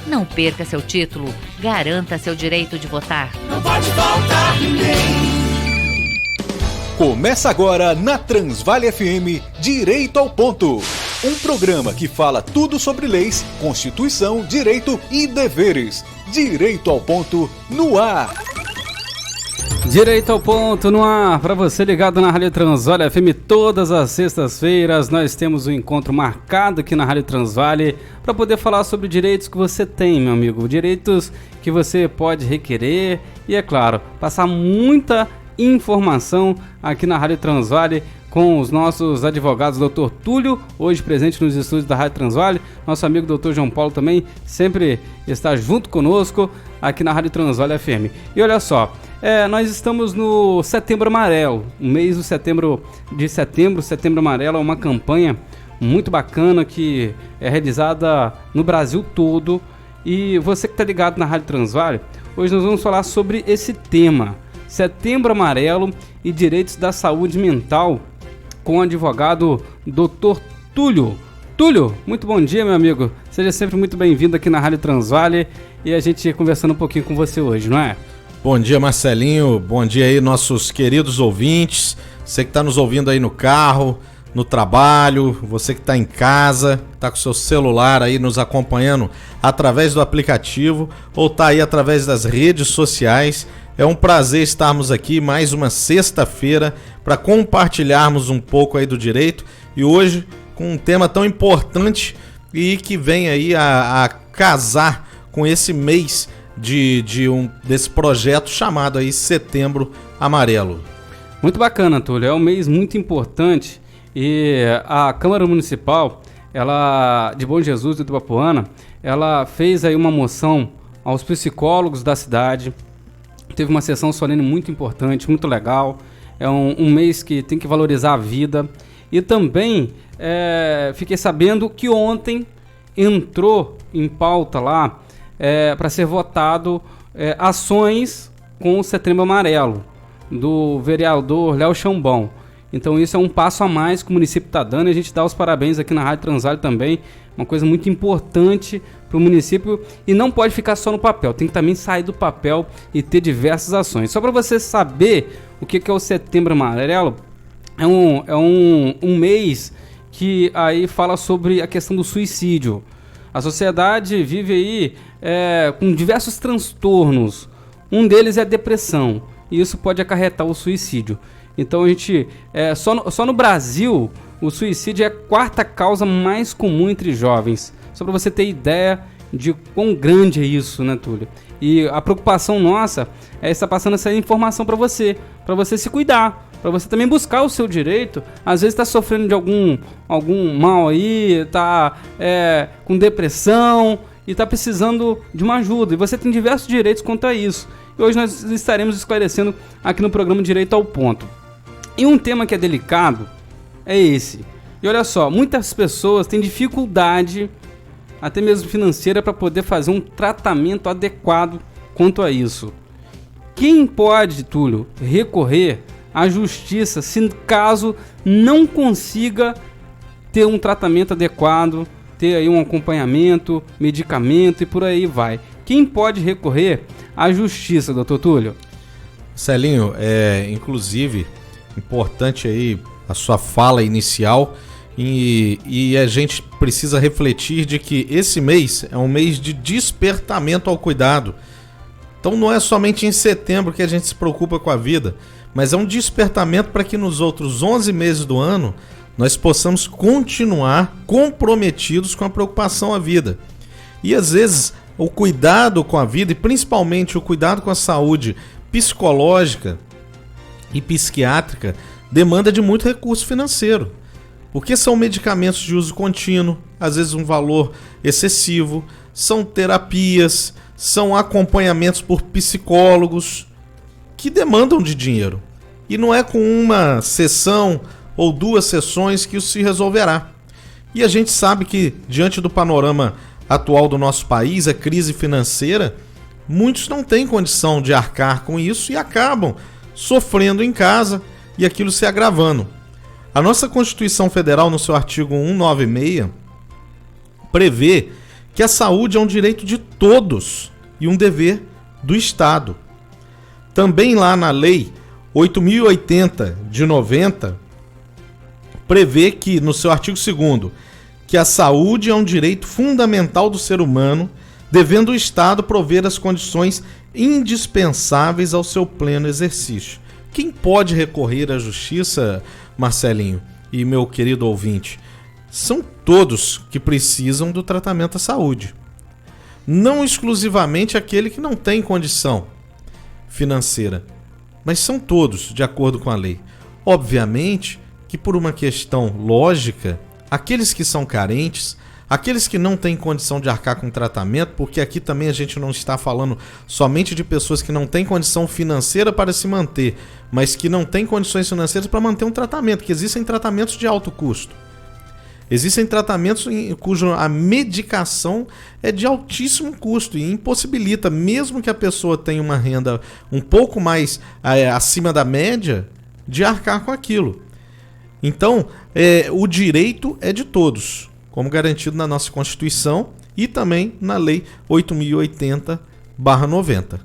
Não perca seu título, garanta seu direito de votar. Não pode faltar ninguém. Começa agora na Transvale FM Direito ao Ponto. Um programa que fala tudo sobre leis, Constituição, direito e deveres. Direito ao Ponto no ar. Direito ao Ponto no ar, para você ligado na Rádio Transvale FM todas as sextas-feiras. Nós temos um encontro marcado aqui na Rádio Transvale para poder falar sobre direitos que você tem, meu amigo. Direitos que você pode requerer e, é claro, passar muita informação aqui na Rádio Transvale com os nossos advogados, Dr. Túlio, hoje presente nos estúdios da Rádio Transvale, nosso amigo Dr. João Paulo também sempre está junto conosco aqui na Rádio Transvale FM. E olha só, nós estamos no Setembro Amarelo, o mês do Setembro Amarelo é uma campanha muito bacana que é realizada no Brasil todo. E você que está ligado na Rádio Transvale, hoje nós vamos falar sobre esse tema, Setembro Amarelo e Direitos da Saúde Mental, com o advogado Dr. Túlio. Túlio, muito bom dia, meu amigo. Seja sempre muito bem-vindo aqui na Rádio Transvale e a gente conversando um pouquinho com você hoje, não é? Bom dia, Marcelinho. Bom dia aí, nossos queridos ouvintes. Você que está nos ouvindo aí no carro, no trabalho, você que está em casa, está com seu celular aí nos acompanhando através do aplicativo ou está aí através das redes sociais. É um prazer estarmos aqui mais uma sexta-feira para compartilharmos um pouco aí do direito e hoje com um tema tão importante e que vem aí a casar com esse mês desse projeto chamado aí Setembro Amarelo. Muito bacana, Túlio, é um mês muito importante e a Câmara Municipal de Bom Jesus do Itabapoana, ela fez aí uma moção aos psicólogos da cidade. Teve uma sessão solene muito importante, muito legal. É um mês que tem que valorizar a vida. E também fiquei sabendo que ontem entrou em pauta lá para ser votado ações com o Setembro Amarelo, do vereador Léo Chambão. Então isso é um passo a mais que o município está dando e a gente dá os parabéns aqui na Rádio Transvale também. Uma coisa muito importante para o município e não pode ficar só no papel, tem que também sair do papel e ter diversas ações. Só para você saber o que é o Setembro Amarelo, é um mês que aí fala sobre a questão do suicídio. A sociedade vive aí com diversos transtornos, um deles é a depressão e isso pode acarretar o suicídio. Então a gente, só no Brasil, o suicídio é a quarta causa mais comum entre jovens. Só para você ter ideia de quão grande é isso, né, Túlio? E a preocupação nossa é estar passando essa informação para você se cuidar, para você também buscar o seu direito. Às vezes está sofrendo de algum mal aí, está com depressão e está precisando de uma ajuda. E você tem diversos direitos quanto a isso. E hoje nós estaremos esclarecendo aqui no programa Direito ao Ponto. E um tema que é delicado é esse. E olha só, muitas pessoas têm dificuldade, até mesmo financeira, para poder fazer um tratamento adequado quanto a isso. Quem pode, Túlio, recorrer à justiça se caso não consiga ter um tratamento adequado, ter aí um acompanhamento, medicamento e por aí vai? Quem pode recorrer à justiça, doutor Túlio? Celinho, inclusive, importante aí a sua fala inicial e a gente precisa refletir de que esse mês é um mês de despertamento ao cuidado. Então não é somente em setembro que a gente se preocupa com a vida, mas é um despertamento para que nos outros 11 meses do ano nós possamos continuar comprometidos com a preocupação à vida. E às vezes o cuidado com a vida e principalmente o cuidado com a saúde psicológica e psiquiátrica demanda de muito recurso financeiro, porque são medicamentos de uso contínuo, às vezes um valor excessivo, são terapias, são acompanhamentos por psicólogos que demandam de dinheiro. E não é com uma sessão ou 2 sessões que isso se resolverá. E a gente sabe que, diante do panorama atual do nosso país, a crise financeira, muitos não têm condição de arcar com isso e acabam sofrendo em casa e aquilo se agravando. A nossa Constituição Federal, no seu artigo 196, prevê que a saúde é um direito de todos e um dever do Estado. Também lá na Lei 8.080 de 90, prevê que, no seu artigo 2º, que a saúde é um direito fundamental do ser humano, devendo o Estado prover as condições indispensáveis ao seu pleno exercício. Quem pode recorrer à justiça, Marcelinho e meu querido ouvinte? São todos que precisam do tratamento à saúde. Não exclusivamente aquele que não tem condição financeira, mas são todos, de acordo com a lei. Obviamente que, por uma questão lógica, aqueles que são carentes, aqueles que não têm condição de arcar com tratamento, porque aqui também a gente não está falando somente de pessoas que não têm condição financeira para se manter, mas que não têm condições financeiras para manter um tratamento, que existem tratamentos de alto custo. Existem tratamentos cuja medicação é de altíssimo custo e impossibilita, mesmo que a pessoa tenha uma renda um pouco mais acima da média, de arcar com aquilo. Então, o direito é de todos, como garantido na nossa Constituição e também na Lei 8.080/90.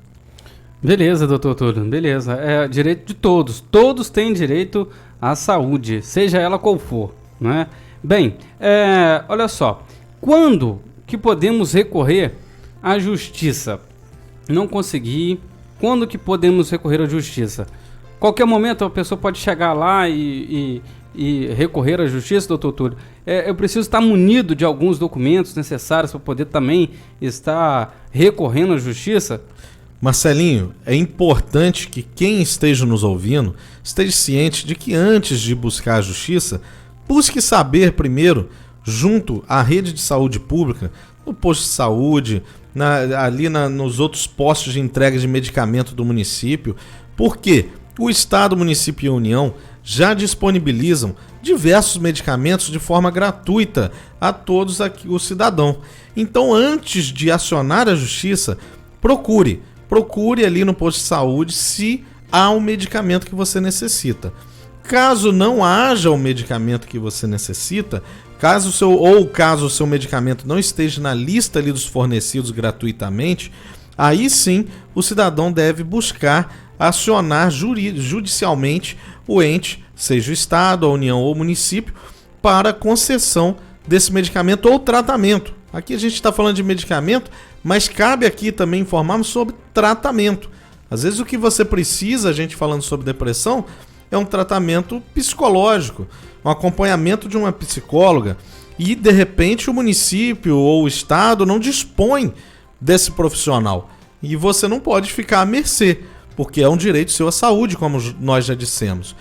Beleza, doutor Túlio, beleza. É direito de todos. Todos têm direito à saúde, seja ela qual for, né? Bem, olha só. Quando que podemos recorrer à justiça? Não consegui. Quando que podemos recorrer à justiça? Qualquer momento a pessoa pode chegar lá e recorrer à justiça, doutor Túlio. Eu preciso estar munido de alguns documentos necessários para poder também estar recorrendo à justiça? Marcelinho, é importante que quem esteja nos ouvindo esteja ciente de que antes de buscar a justiça, busque saber primeiro, junto à rede de saúde pública, no posto de saúde, nos outros postos de entrega de medicamento do município, porque o Estado, município e a União já disponibilizam diversos medicamentos de forma gratuita a todos aqui, o cidadão. Então, antes de acionar a justiça, procure ali no posto de saúde se há um medicamento que você necessita. Caso não haja o medicamento que você necessita, caso o seu medicamento não esteja na lista ali dos fornecidos gratuitamente, aí sim o cidadão deve buscar acionar judicialmente o ente, seja o Estado, a União ou o município, para concessão desse medicamento ou tratamento. Aqui a gente está falando de medicamento, mas cabe aqui também informarmos sobre tratamento. Às vezes o que você precisa, a gente falando sobre depressão, é um tratamento psicológico, um acompanhamento de uma psicóloga, e de repente o município ou o Estado não dispõe desse profissional. E você não pode ficar à mercê, porque é um direito seu à saúde, como nós já dissemos.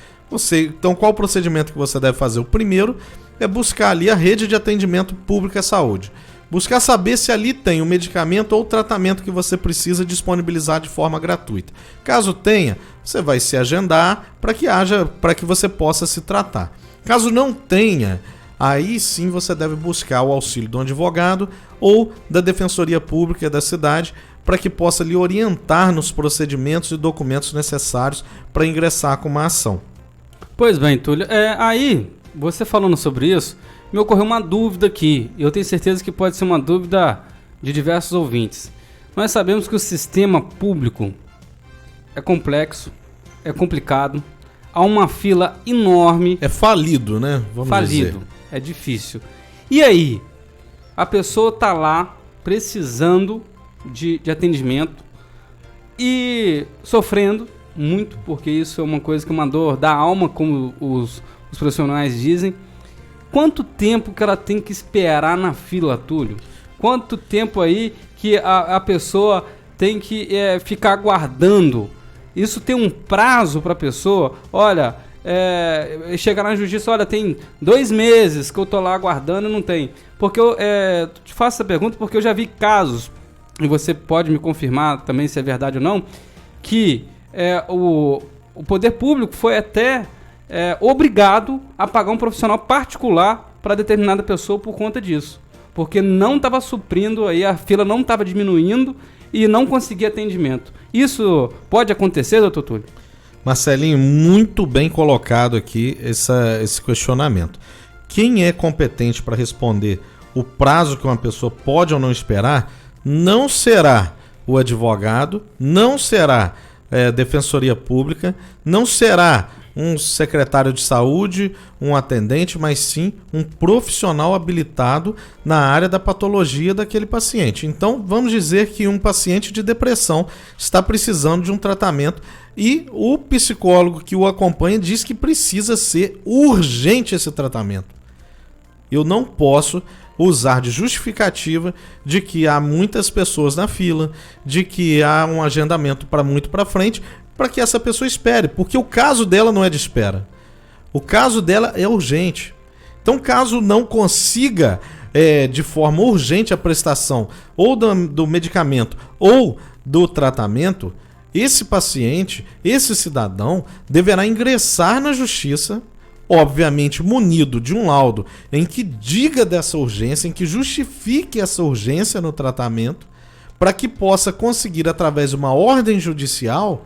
Então, qual o procedimento que você deve fazer? O primeiro é buscar ali a rede de atendimento público à saúde. Buscar saber se ali tem o medicamento ou o tratamento que você precisa disponibilizar de forma gratuita. Caso tenha, você vai se agendar para que você possa se tratar. Caso não tenha, aí sim você deve buscar o auxílio de um advogado ou da Defensoria Pública da cidade para que possa lhe orientar nos procedimentos e documentos necessários para ingressar com uma ação. Pois bem, Túlio, aí, você falando sobre isso, me ocorreu uma dúvida aqui. Eu tenho certeza que pode ser uma dúvida de diversos ouvintes. Nós sabemos que o sistema público é complexo, é complicado, há uma fila enorme. É falido, né? Vamos dizer. É difícil. E aí, a pessoa tá lá precisando de atendimento e sofrendo muito, porque isso é uma coisa que é uma dor da alma, como os profissionais dizem. Quanto tempo que ela tem que esperar na fila, Túlio? Quanto tempo aí que a pessoa tem que ficar aguardando? Isso tem um prazo para a pessoa? Olha, chegar na justiça, olha, tem 2 meses que eu tô lá aguardando e não tem. Porque eu te faço essa pergunta porque eu já vi casos, e você pode me confirmar também se é verdade ou não, que o poder público foi até obrigado a pagar um profissional particular para determinada pessoa por conta disso. Porque não estava suprindo, aí a fila não estava diminuindo e não conseguia atendimento. Isso pode acontecer, doutor Túlio? Marcelinho, muito bem colocado aqui esse questionamento. Quem é competente para responder o prazo que uma pessoa pode ou não esperar, não será o advogado, não será defensoria pública, não será um secretário de saúde, um atendente, mas sim um profissional habilitado na área da patologia daquele paciente. Então, vamos dizer que um paciente de depressão está precisando de um tratamento e o psicólogo que o acompanha diz que precisa ser urgente esse tratamento. Eu não posso usar de justificativa de que há muitas pessoas na fila, de que há um agendamento para muito para frente, para que essa pessoa espere, porque o caso dela não é de espera. O caso dela é urgente. Então, caso não consiga de forma urgente a prestação ou do medicamento ou do tratamento, esse paciente, esse cidadão, deverá ingressar na justiça, obviamente munido de um laudo em que diga dessa urgência, em que justifique essa urgência no tratamento, para que possa conseguir, através de uma ordem judicial,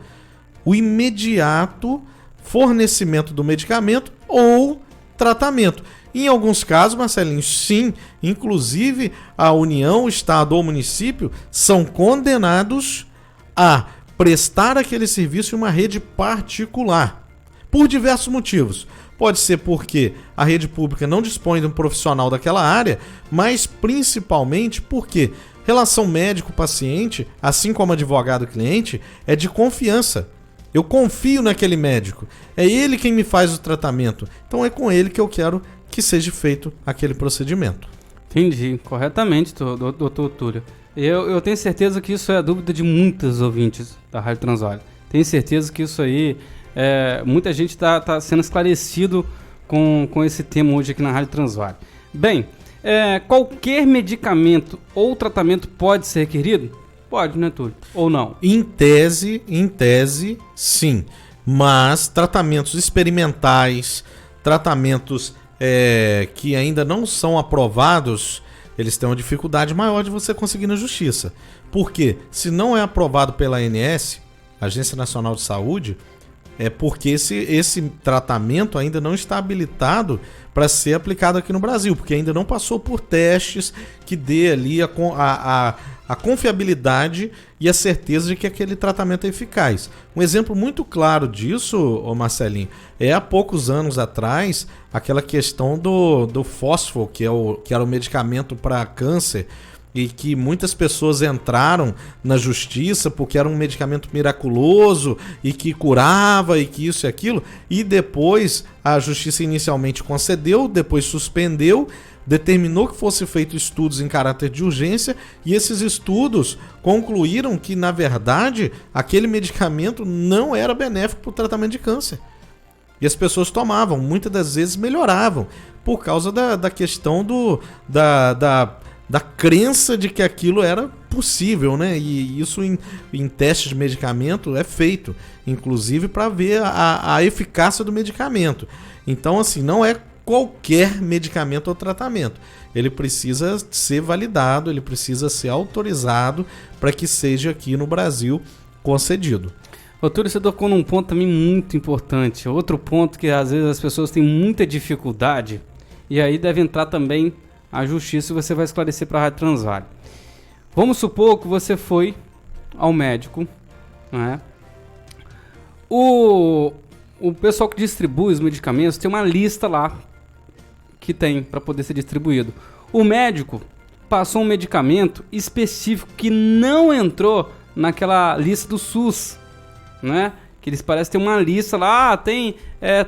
o imediato fornecimento do medicamento ou tratamento. Em alguns casos, Marcelinho, sim, inclusive a União, o Estado ou o município são condenados a prestar aquele serviço em uma rede particular, por diversos motivos. Pode ser porque a rede pública não dispõe de um profissional daquela área, mas principalmente porque relação médico-paciente, assim como advogado-cliente, é de confiança. Eu confio naquele médico, é ele quem me faz o tratamento, então é com ele que eu quero que seja feito aquele procedimento. Entendi, corretamente, doutor Túlio. Eu tenho certeza que isso é a dúvida de muitos ouvintes da Rádio Transvale. Tenho certeza que isso aí, muita gente está sendo esclarecido com esse tema hoje aqui na Rádio Transvale. Bem, qualquer medicamento ou tratamento pode ser requerido? Pode, né, Túlio? Ou não? Em tese, sim. Mas tratamentos experimentais, tratamentos que ainda não são aprovados, eles têm uma dificuldade maior de você conseguir na justiça. Porque se não é aprovado pela ANS, Agência Nacional de Saúde, é porque esse tratamento ainda não está habilitado para ser aplicado aqui no Brasil, porque ainda não passou por testes que dê ali a confiabilidade e a certeza de que aquele tratamento é eficaz. Um exemplo muito claro disso, Marcelinho, há poucos anos atrás, aquela questão do fósforo, que era o medicamento para câncer, e que muitas pessoas entraram na justiça porque era um medicamento miraculoso e que curava e que isso e aquilo, e depois a justiça inicialmente concedeu, depois suspendeu, determinou que fosse feito estudos em caráter de urgência, e esses estudos concluíram que, na verdade, aquele medicamento não era benéfico para o tratamento de câncer. E as pessoas tomavam, muitas das vezes melhoravam, por causa da questão da crença de que aquilo era possível, né? E isso em testes de medicamento é feito, inclusive para ver a eficácia do medicamento. Então, assim, não é qualquer medicamento ou tratamento. Ele precisa ser validado, ele precisa ser autorizado para que seja aqui no Brasil concedido. Doutor, você tocou num ponto também muito importante. Outro ponto que às vezes as pessoas têm muita dificuldade, e aí deve entrar também a justiça, e você vai esclarecer para a Rádio Transvale. Vamos supor que você foi ao médico, né? O pessoal que distribui os medicamentos tem uma lista lá que tem para poder ser distribuído. O médico passou um medicamento específico que não entrou naquela lista do SUS, né? Que eles parecem ter uma lista lá, tem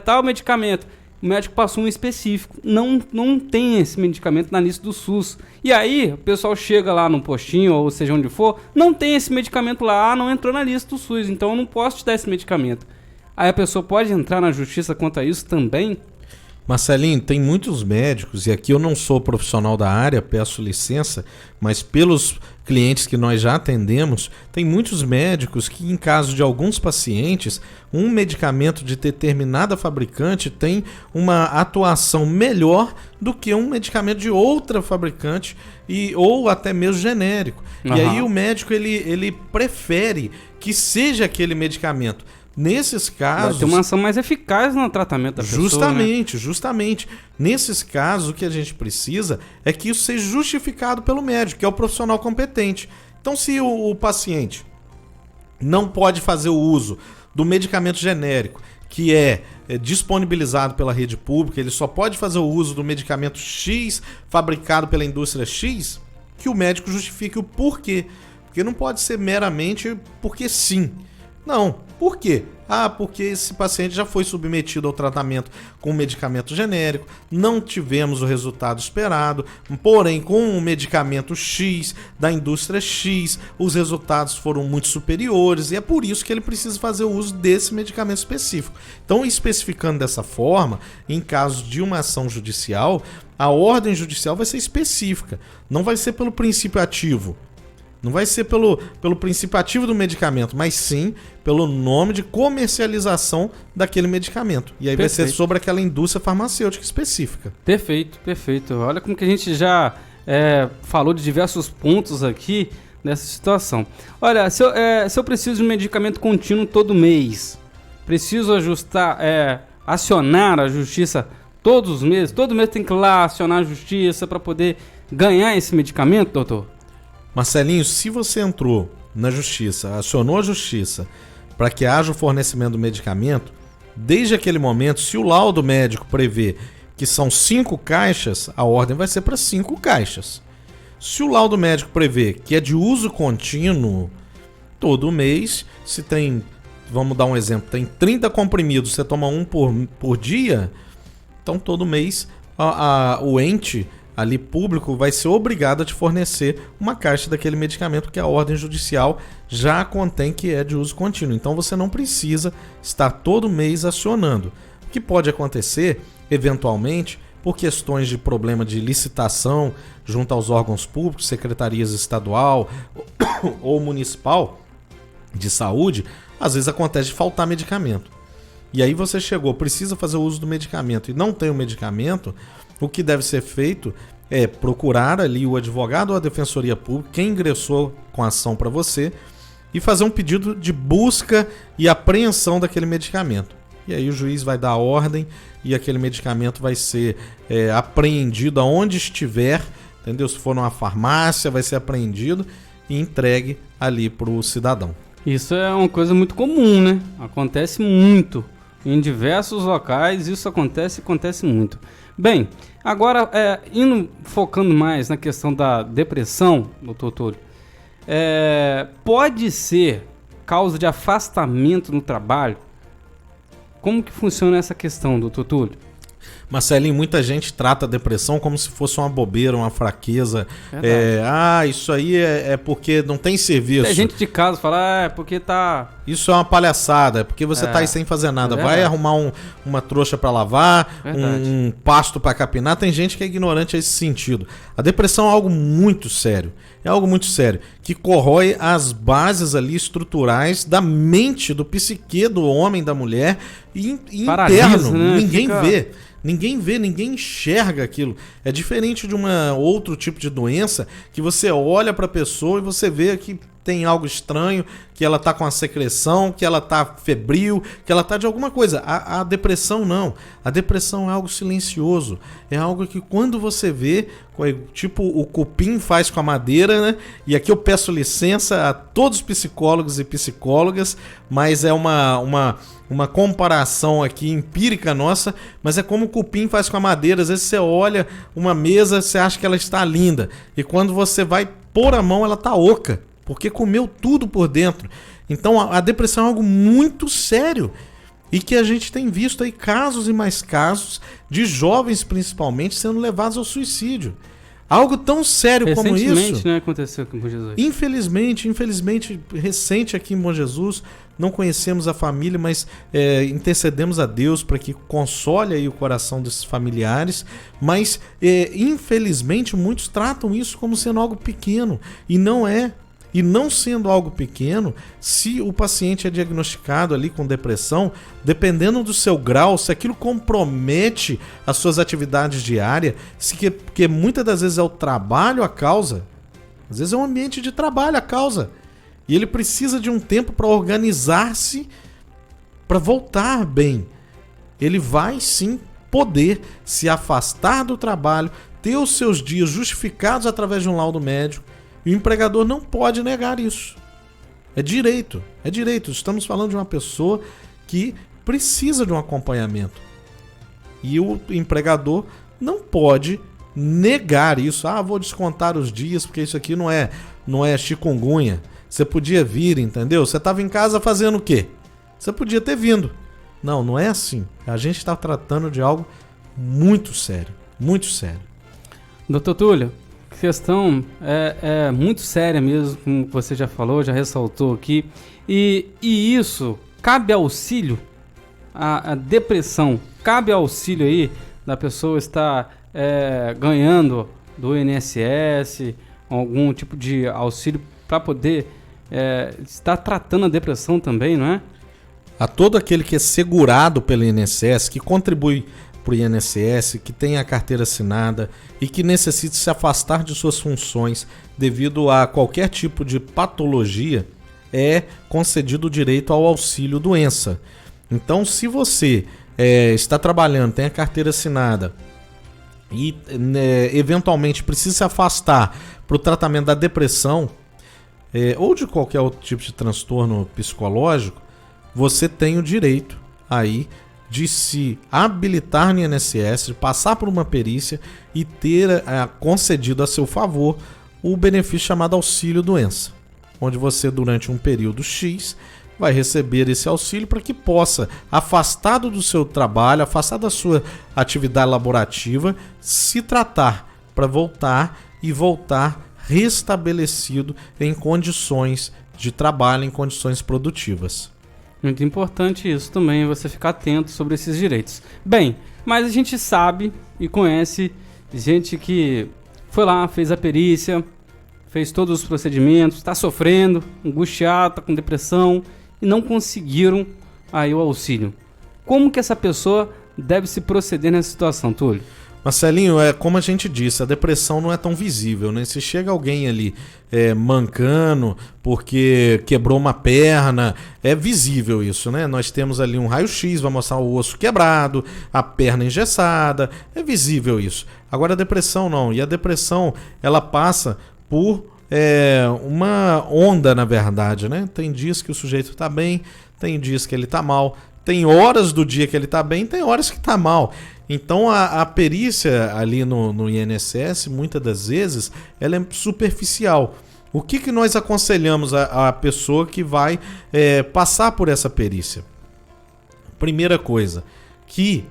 tal medicamento. O médico passou um específico, não tem esse medicamento na lista do SUS. E aí, o pessoal chega lá no postinho, ou seja onde for, não tem esse medicamento lá, não entrou na lista do SUS, então eu não posso te dar esse medicamento. Aí a pessoa pode entrar na justiça quanto a isso também? Marcelinho, tem muitos médicos, e aqui eu não sou profissional da área, peço licença, mas pelos clientes que nós já atendemos, tem muitos médicos que, em caso de alguns pacientes, um medicamento de determinada fabricante tem uma atuação melhor do que um medicamento de outra fabricante ou até mesmo genérico. Uhum. E aí o médico ele prefere que seja aquele medicamento, Nesses casos... Vai ter uma ação mais eficaz no tratamento da pessoa, Justamente. Nesses casos, o que a gente precisa é que isso seja justificado pelo médico, que é o profissional competente. Então, se o paciente não pode fazer o uso do medicamento genérico, que é disponibilizado pela rede pública, ele só pode fazer o uso do medicamento X, fabricado pela indústria X, que o médico justifique o porquê. Porque não pode ser meramente porque sim. Não. Por quê? Porque esse paciente já foi submetido ao tratamento com medicamento genérico, não tivemos o resultado esperado, porém com o medicamento X, da indústria X, os resultados foram muito superiores e é por isso que ele precisa fazer o uso desse medicamento específico. Então, especificando dessa forma, em caso de uma ação judicial, a ordem judicial vai ser específica, não vai ser pelo princípio ativo. Não vai ser pelo princípio ativo do medicamento, mas sim pelo nome de comercialização daquele medicamento. E aí vai ser sobre aquela indústria farmacêutica específica. Perfeito. Olha como que a gente já falou de diversos pontos aqui nessa situação. Olha, se eu preciso de um medicamento contínuo todo mês, preciso acionar a justiça todos os meses? Todo mês tem que ir lá acionar a justiça para poder ganhar esse medicamento, doutor? Marcelinho, se você entrou na justiça, acionou a justiça para que haja o fornecimento do medicamento, desde aquele momento, se o laudo médico prevê que são 5 caixas, a ordem vai ser para 5 caixas. Se o laudo médico prevê que é de uso contínuo, todo mês, se tem, vamos dar um exemplo, tem 30 comprimidos, você toma um por dia, então todo mês o ente ali público vai ser obrigado a te fornecer uma caixa daquele medicamento, porque a ordem judicial já contém que é de uso contínuo. Então você não precisa estar todo mês acionando. O que pode acontecer, eventualmente, por questões de problema de licitação junto aos órgãos públicos, secretarias estadual ou municipal de saúde, às vezes acontece de faltar medicamento. E aí você chegou, precisa fazer o uso do medicamento e não tem o medicamento, o que deve ser feito é procurar ali o advogado ou a defensoria pública, quem ingressou com a ação para você, e fazer um pedido de busca e apreensão daquele medicamento. E aí o juiz vai dar a ordem e aquele medicamento vai ser apreendido aonde estiver, entendeu? Se for numa farmácia, vai ser apreendido e entregue ali para o cidadão. Isso é uma coisa muito comum, né? Acontece muito. Em diversos locais isso acontece muito. Bem, agora focando mais na questão da depressão, doutor Túlio, pode ser causa de afastamento no trabalho? Como que funciona essa questão, doutor Túlio? Marcelinho, muita gente trata a depressão como se fosse uma bobeira, uma fraqueza. Isso aí é porque não tem serviço. Tem gente de casa fala, é porque tá... Isso é uma palhaçada, é porque você tá aí sem fazer nada. Vai arrumar uma trouxa pra lavar, um pasto pra capinar. Tem gente que é ignorante a esse sentido. A depressão é algo muito sério. É algo muito sério, que corrói as bases ali estruturais da mente, do psique do homem, da mulher e interno. Né? Ninguém vê, ninguém enxerga aquilo. É diferente de outro tipo de doença que você olha para a pessoa e você vê que tem algo estranho, que ela tá com a secreção, que ela tá febril, que ela tá de alguma coisa. A depressão não. A depressão é algo silencioso. É algo que quando você vê, tipo o cupim faz com a madeira, né? E aqui eu peço licença a todos os psicólogos e psicólogas, mas é uma comparação aqui empírica nossa, mas é como o cupim faz com a madeira. Às vezes você olha uma mesa, você acha que ela está linda, e quando você vai pôr a mão, ela tá oca, porque comeu tudo por dentro. Então a depressão é algo muito sério e que a gente tem visto aí casos e mais casos de jovens principalmente sendo levados ao suicídio. Algo tão sério como isso. Recentemente, né, aconteceu aqui em Bom Jesus. Infelizmente, recente aqui em Bom Jesus, não conhecemos a família, mas intercedemos a Deus para que console aí o coração desses familiares, mas infelizmente muitos tratam isso como sendo algo pequeno, e não é. E não sendo algo pequeno, se o paciente é diagnosticado ali com depressão, dependendo do seu grau, se aquilo compromete as suas atividades diárias, porque muitas das vezes é o trabalho a causa, às vezes é o ambiente de trabalho a causa, e ele precisa de um tempo para organizar-se para voltar bem. Ele vai sim poder se afastar do trabalho, ter os seus dias justificados através de um laudo médico, e o empregador não pode negar isso. É direito. Estamos falando de uma pessoa que precisa de um acompanhamento. E o empregador não pode negar isso. Vou descontar os dias porque isso aqui não é chikungunya. Você podia vir, entendeu? Você estava em casa fazendo o quê? Você podia ter vindo. Não é assim. A gente está tratando de algo muito sério. Muito sério. Doutor Túlio, a questão é muito séria mesmo, como você já falou, já ressaltou aqui. E isso cabe auxílio? A depressão, cabe auxílio aí da pessoa estar ganhando do INSS, algum tipo de auxílio para poder estar tratando a depressão também, não é? A todo aquele que é segurado pelo INSS, que contribui para o INSS, que tem a carteira assinada e que necessita se afastar de suas funções devido a qualquer tipo de patologia, é concedido o direito ao auxílio doença. Então, se você está trabalhando, tem a carteira assinada e eventualmente precisa se afastar para o tratamento da depressão ou de qualquer outro tipo de transtorno psicológico, você tem o direito aí de se habilitar no INSS, de passar por uma perícia e ter concedido a seu favor o benefício chamado auxílio doença, onde você durante um período X vai receber esse auxílio para que possa, afastado do seu trabalho, afastado da sua atividade laborativa, se tratar para voltar restabelecido em condições de trabalho, em condições produtivas. Muito importante isso também, você ficar atento sobre esses direitos. Bem, mas a gente sabe e conhece gente que foi lá, fez a perícia, fez todos os procedimentos, está sofrendo, angustiado, está com depressão e não conseguiram aí o auxílio. Como que essa pessoa deve se proceder nessa situação, Túlio? Marcelinho, como a gente disse, a depressão não é tão visível, né? Se chega alguém ali mancando porque quebrou uma perna, é visível isso, né? Nós temos ali um raio-x, vai mostrar o osso quebrado, a perna engessada, é visível isso. Agora a depressão não, e a depressão ela passa por uma onda, na verdade, né? Tem dias que o sujeito está bem, tem dias que ele está mal, tem horas do dia que ele está bem, tem horas que está mal. Então a perícia ali no INSS, muitas das vezes, ela é superficial. O que nós aconselhamos a pessoa que vai passar por essa perícia? Primeira coisa, que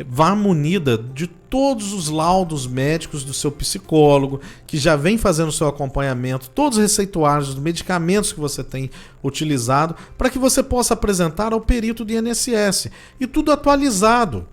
vá munida de todos os laudos médicos do seu psicólogo, que já vem fazendo o seu acompanhamento, todos os receituários, os medicamentos que você tem utilizado, para que você possa apresentar ao perito do INSS. E tudo atualizado,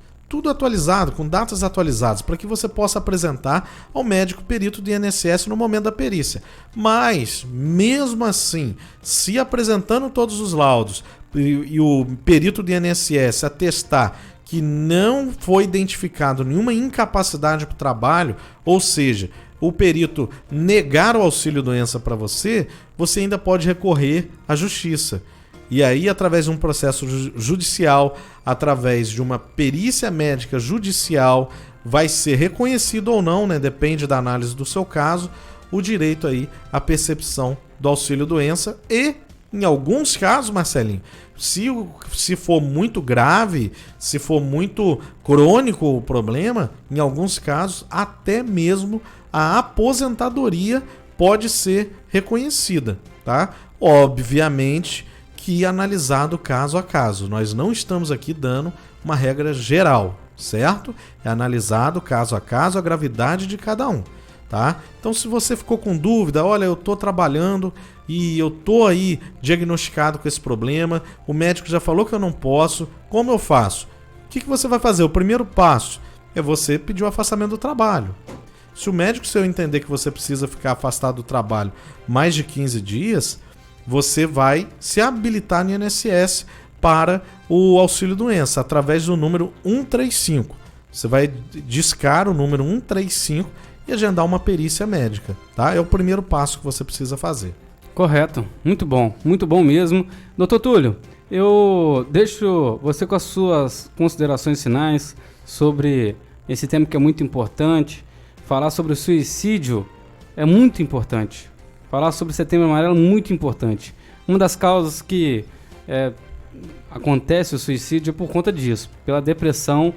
com datas atualizadas, para que você possa apresentar ao médico perito do INSS no momento da perícia. Mas, mesmo assim, se apresentando todos os laudos e o perito do INSS atestar que não foi identificado nenhuma incapacidade para o trabalho, ou seja, o perito negar o auxílio doença para você, você ainda pode recorrer à justiça. E aí, através de um processo judicial, através de uma perícia médica judicial, vai ser reconhecido ou não, né? Depende da análise do seu caso, o direito aí à percepção do auxílio-doença e, em alguns casos, Marcelinho, se for muito grave, se for muito crônico o problema, em alguns casos, até mesmo a aposentadoria pode ser reconhecida, tá? Obviamente que analisado caso a caso. Nós não estamos aqui dando uma regra geral, certo? É analisado caso a caso a gravidade de cada um, tá? Então, se você ficou com dúvida, olha, eu estou trabalhando e eu estou aí diagnosticado com esse problema, o médico já falou que eu não posso, como eu faço? O que você vai fazer? O primeiro passo é você pedir o afastamento do trabalho. Se o médico seu entender que você precisa ficar afastado do trabalho mais de 15 dias, você vai se habilitar no INSS para o auxílio-doença, através do número 135. Você vai discar o número 135 e agendar uma perícia médica, tá? É o primeiro passo que você precisa fazer. Correto, muito bom mesmo. Doutor Túlio, eu deixo você com as suas considerações finais sobre esse tema que é muito importante. Falar sobre o suicídio é muito importante. Falar sobre o Setembro Amarelo é muito importante. Uma das causas que acontece o suicídio é por conta disso, pela depressão,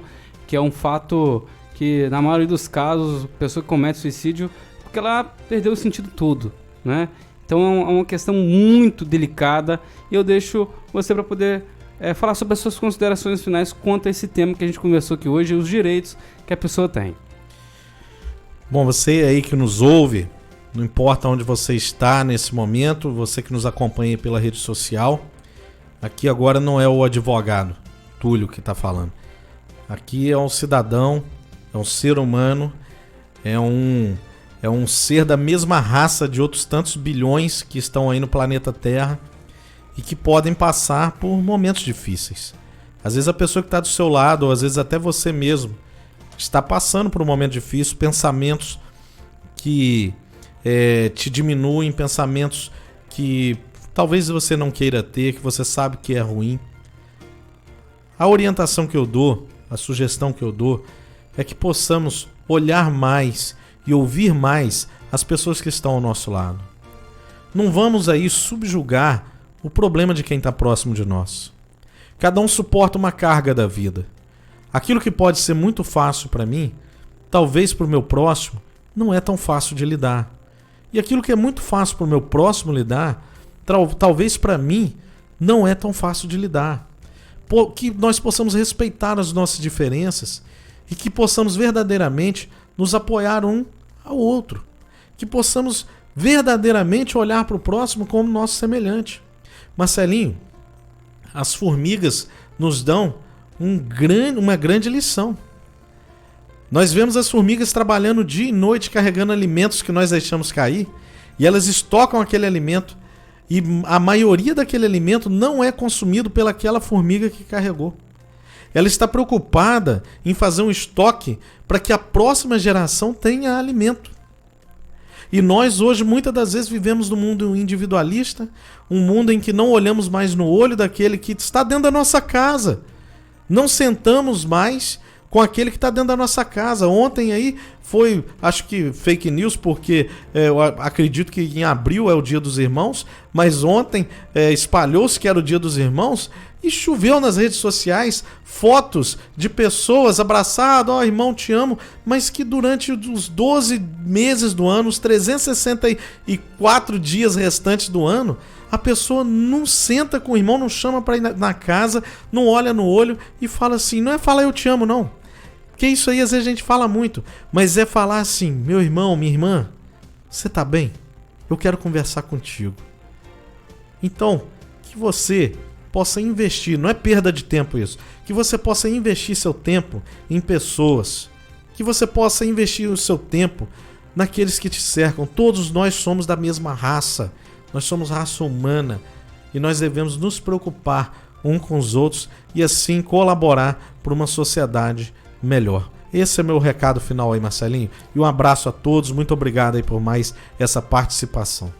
que é um fato que, na maioria dos casos, a pessoa que comete suicídio, porque ela perdeu o sentido todo, né? Então é uma questão muito delicada e eu deixo você para poder falar sobre as suas considerações finais quanto a esse tema que a gente conversou aqui hoje e os direitos que a pessoa tem. Bom, você aí que nos ouve, não importa onde você está nesse momento, você que nos acompanha pela rede social, aqui agora não é o advogado Túlio que está falando. Aqui é um cidadão, é um ser humano, é um ser da mesma raça de outros tantos bilhões que estão aí no planeta Terra e que podem passar por momentos difíceis. Às vezes a pessoa que está do seu lado, ou às vezes até você mesmo, está passando por um momento difícil, pensamentos que te diminuem, pensamentos que talvez você não queira ter, que você sabe que é ruim. A orientação que eu dou, a sugestão que eu dou, é que possamos olhar mais e ouvir mais as pessoas que estão ao nosso lado. Não vamos aí subjugar o problema de quem está próximo de nós. Cada um suporta uma carga da vida. Aquilo que pode ser muito fácil para mim, talvez para o meu próximo, não é tão fácil de lidar. E aquilo que é muito fácil para o meu próximo lidar, talvez para mim, não é tão fácil de lidar. Que nós possamos respeitar as nossas diferenças e que possamos verdadeiramente nos apoiar um ao outro. Que possamos verdadeiramente olhar para o próximo como nosso semelhante. Marcelinho, as formigas nos dão uma grande lição. Nós vemos as formigas trabalhando dia e noite carregando alimentos que nós deixamos cair e elas estocam aquele alimento e a maioria daquele alimento não é consumido pelaquela formiga que carregou. Ela está preocupada em fazer um estoque para que a próxima geração tenha alimento. E nós hoje muitas das vezes vivemos num mundo individualista, um mundo em que não olhamos mais no olho daquele que está dentro da nossa casa. Não sentamos mais com aquele que está dentro da nossa casa. Ontem aí foi, acho que fake news, porque eu acredito que em abril é o Dia dos Irmãos, mas ontem espalhou-se que era o Dia dos Irmãos e choveu nas redes sociais fotos de pessoas abraçadas, irmão, te amo, mas que durante os 12 meses do ano, os 364 dias restantes do ano, a pessoa não senta com o irmão, não chama para ir na casa, não olha no olho e fala assim, não é falar eu te amo não, porque isso aí às vezes a gente fala muito, mas é falar assim, meu irmão, minha irmã, você tá bem? Eu quero conversar contigo. Então, que você possa investir, não é perda de tempo isso, que você possa investir seu tempo em pessoas, que você possa investir o seu tempo naqueles que te cercam. Todos nós somos da mesma raça, nós somos raça humana e nós devemos nos preocupar um com os outros e assim colaborar para uma sociedade melhor. Esse é meu recado final aí, Marcelinho, e um abraço a todos, muito obrigado aí por mais essa participação.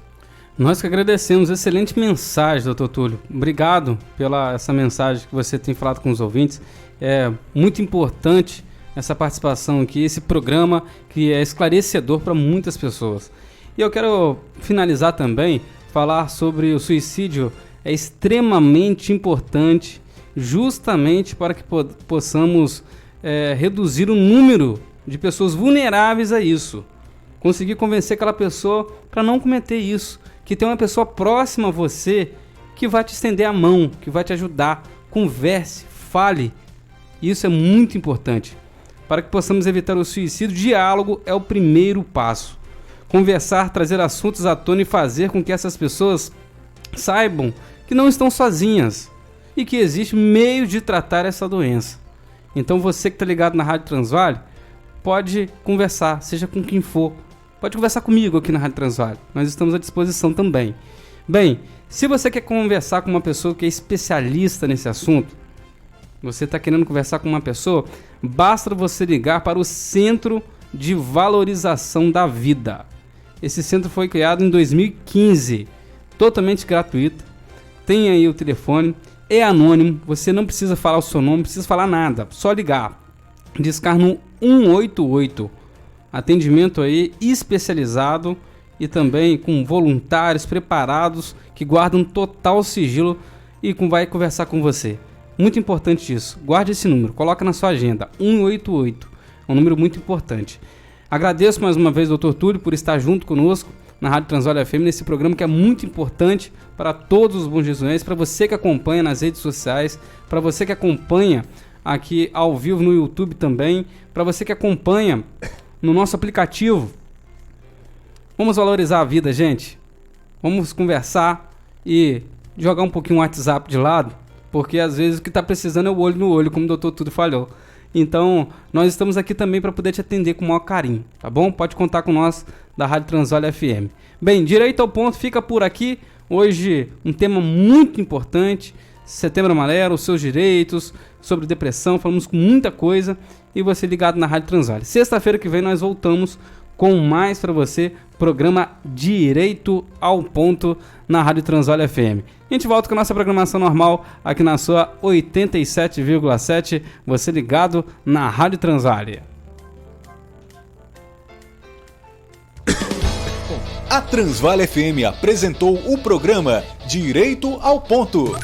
Nós que agradecemos, excelente mensagem, doutor Túlio. Obrigado pela essa mensagem que você tem falado com os ouvintes. É muito importante essa participação aqui, esse programa que é esclarecedor para muitas pessoas. E eu quero finalizar também, falar sobre o suicídio é extremamente importante, justamente para que possamos reduzir o número de pessoas vulneráveis a isso. Conseguir convencer aquela pessoa para não cometer isso. Que tem uma pessoa próxima a você que vai te estender a mão, que vai te ajudar. Converse, fale. Isso é muito importante. Para que possamos evitar o suicídio, o diálogo é o primeiro passo. Conversar, trazer assuntos à tona e fazer com que essas pessoas saibam que não estão sozinhas e que existe meio de tratar essa doença. Então você que está ligado na Rádio Transvale, pode conversar, seja com quem for. Pode conversar comigo aqui na Rádio Transvale. Nós estamos à disposição também. Bem, se você quer conversar com uma pessoa que é especialista nesse assunto, você está querendo conversar com uma pessoa, basta você ligar para o Centro de Valorização da Vida. Esse centro foi criado em 2015, totalmente gratuito. Tem aí o telefone, é anônimo, você não precisa falar o seu nome, não precisa falar nada, só ligar. Discar no 188. Atendimento aí especializado e também com voluntários preparados que guardam total sigilo e vai conversar com você. Muito importante isso. Guarde esse número, coloca na sua agenda. 188. É um número muito importante. Agradeço mais uma vez, Dr. Túlio, por estar junto conosco na Rádio Transvalha FM, nesse programa que é muito importante para todos os bons jesuenses, para você que acompanha nas redes sociais, para você que acompanha aqui ao vivo no YouTube também, para você que acompanha no nosso aplicativo. Vamos valorizar a vida, gente. Vamos conversar e jogar um pouquinho o WhatsApp de lado, porque às vezes o que está precisando é o olho no olho, como o Dr. Túlio falou. Então, nós estamos aqui também para poder te atender com o maior carinho, tá bom? Pode contar com nós da Rádio Transvalha FM. Bem, Direito ao Ponto fica por aqui. Hoje, um tema muito importante, Setembro Amarelo, os seus direitos, sobre depressão, falamos com muita coisa e você ligado na Rádio Transvalha. Sexta-feira que vem nós voltamos com mais para você, programa Direito ao Ponto na Rádio Transvalha FM. A gente volta com a nossa programação normal aqui na sua 87,7, você ligado na Rádio Transvalha. A Transvalha FM apresentou o programa Direito ao Ponto.